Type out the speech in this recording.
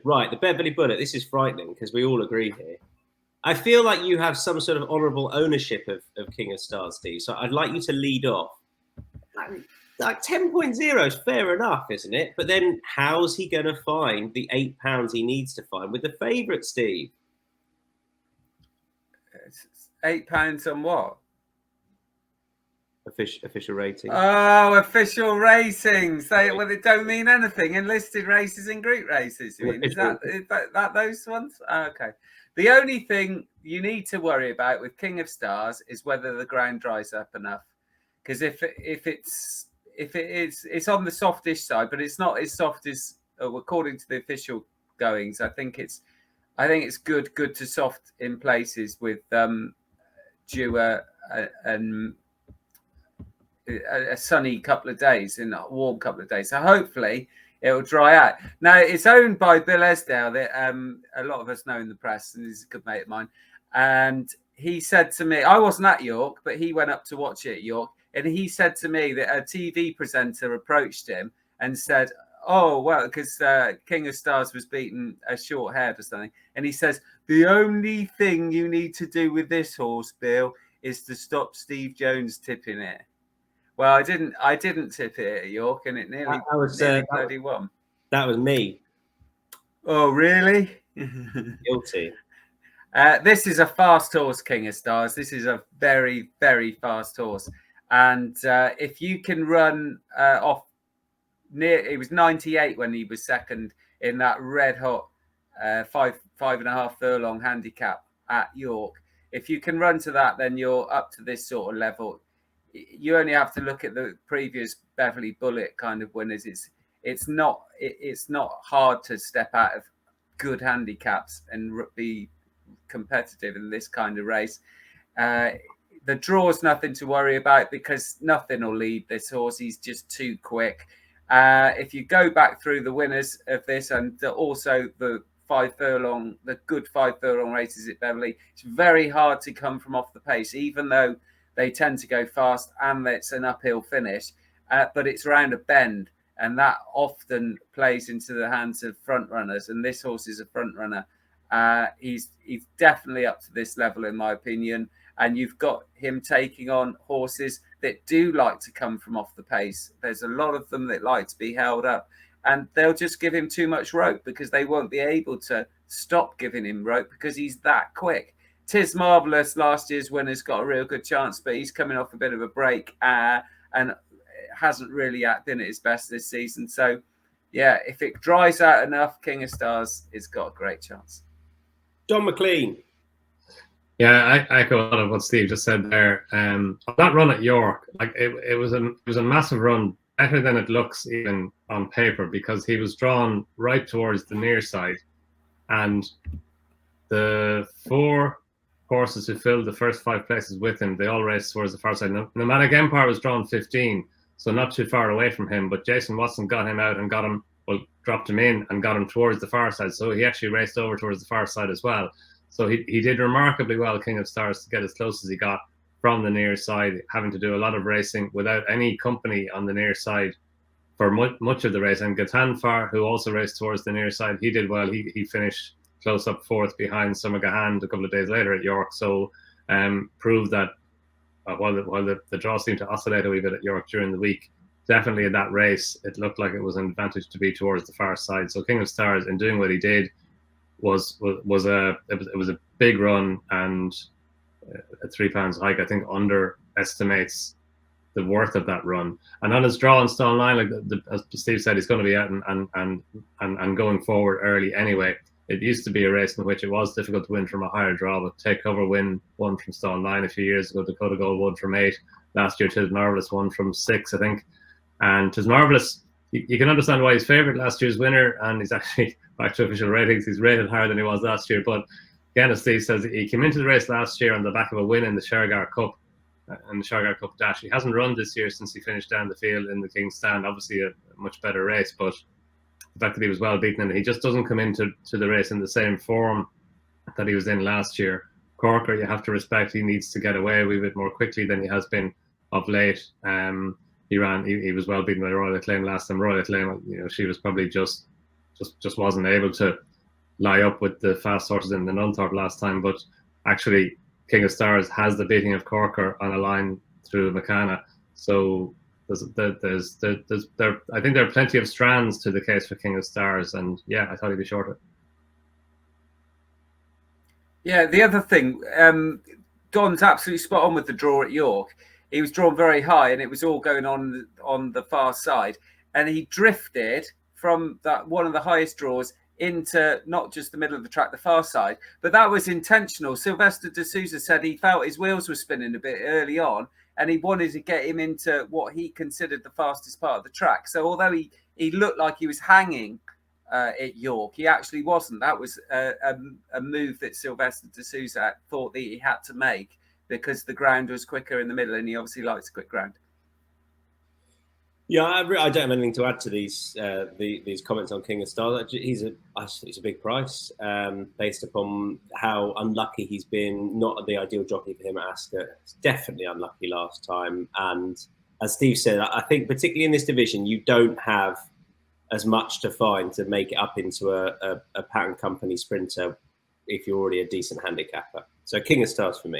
Right, the Beverley Bullet. This is frightening because we all agree here. I feel like you have some sort of honourable ownership of King of Stars, Steve. So I'd like you to lead off. Like 10.0 is fair enough, isn't it? But then how's he going to find the £8 he needs to find with the favourite, Steve? It's £8 on what? Official rating. Oh, official ratings. They don't mean anything. Enlisted races and group races. You mean? Is that those ones? Oh, okay. The only thing you need to worry about with King of Stars is whether the ground dries up enough. Because if it's on the softish side, but it's not as soft as according to the official goings. I think it's good to soft in places with dew and a sunny couple of days and a warm couple of days. So hopefully it'll dry out. Now it's owned by Bill Esdale, that a lot of us know in the press, and he's a good mate of mine. And he said to me, I wasn't at York, but he went up to watch it at York, and he said to me that a TV presenter approached him and said, oh, well, because King of Stars was beaten a short haired or something. And he says, the only thing you need to do with this horse, Bill, is to stop Steve Jones tipping it. Well, I didn't tip it at York, and it nearly bloody won. That was me. Oh, really? Guilty. This is a fast horse, King of Stars. This is a very, very fast horse. And if you can run off it was 98 when he was second in that red hot 5.5 furlong handicap at York. If you can run to that, then you're up to this sort of level. You only have to look at the previous Beverley Bullet kind of winners. It's not hard to step out of good handicaps and be competitive in this kind of race. The draw's nothing to worry about because nothing will lead this horse. He's just too quick. If you go back through the winners of this and also the good 5 furlong races at Beverley, it's very hard to come from off the pace, even though they tend to go fast and it's an uphill finish. But it's round a bend, and that often plays into the hands of front runners. And this horse is a front runner. He's definitely up to this level, in my opinion. And you've got him taking on horses that do like to come from off the pace. There's a lot of them that like to be held up, and they'll just give him too much rope because they won't be able to stop giving him rope because he's that quick. Tis Marvellous, last year's winner's got a real good chance, but he's coming off a bit of a break and hasn't really been at his best this season. So, yeah, if it dries out enough, King of Stars has got a great chance. Donn McClean. Yeah, I echo a lot of what Steve just said there. That run at York, like it was a massive run, better than it looks even on paper, because he was drawn right towards the near side, and the 4 horses who filled the first 5 places with him, they all raced towards the far side. Nomadic Empire was drawn 15, so not too far away from him, but Jason Watson got him out and dropped him in and got him towards the far side. So he actually raced over towards the far side as well. So he did remarkably well, King of Stars, to get as close as he got from the near side, having to do a lot of racing without any company on the near side for much of the race. And Gatanfar, who also raced towards the near side, he did well. He finished close up 4th behind Summer Gahand a couple of days later at York. So proved that while the draw seemed to oscillate a wee bit at York during the week, definitely in that race, it looked like it was an advantage to be towards the far side. So King of Stars, in doing what he did, was a big run, and a £3 hike, I think, underestimates the worth of that run. And on his draw and stall line, like as Steve said, he's going to be out and going forward early anyway. It used to be a race in which it was difficult to win from a higher draw, but Take Cover won from stall 9 a few years ago. Dakota Gold won from 8 last year. Tis Marvellous won from 6, I think. And Tis Marvellous, you can understand why he's favourite, last year's winner, and he's actually back to official ratings. He's rated higher than he was last year. But again, as Steve says, he came into the race last year on the back of a win in the Shergar Cup and the Shergar Cup Dash. He hasn't run this year since he finished down the field in the King's Stand. Obviously, a much better race, but the fact that he was well beaten, and he just doesn't come into the race in the same form that he was in last year. Corker, you have to respect, he needs to get away a wee bit more quickly than he has been of late. He was well beaten by Royal Acclaim last time. Royal Acclaim, she was probably just wasn't able to lie up with the fast horses in the Nunthorpe last time, but actually King of Stars has the beating of Corker on a line through McCanna. So I think there are plenty of strands to the case for King of Stars, and yeah, I thought he'd be shorter. Yeah, the other thing, Don's absolutely spot on with the draw at York. He was drawn very high, and it was all going on the far side, and he drifted from that one of the highest draws into not just the middle of the track, the far side, but that was intentional. Sylvester de Souza said he felt his wheels were spinning a bit early on, and he wanted to get him into what he considered the fastest part of the track. So although he looked like he was hanging at York, he actually wasn't. That was a move that Sylvester de Souza thought that he had to make because the ground was quicker in the middle, and he obviously likes quick ground. Yeah, I don't have anything to add to these comments on King of Stars. He's a big price based upon how unlucky he's been. Not the ideal jockey for him at Ascot. He's definitely unlucky last time. And as Steve said, I think particularly in this division, you don't have as much to find to make it up into a pattern company sprinter if you're already a decent handicapper. So King of Stars for me.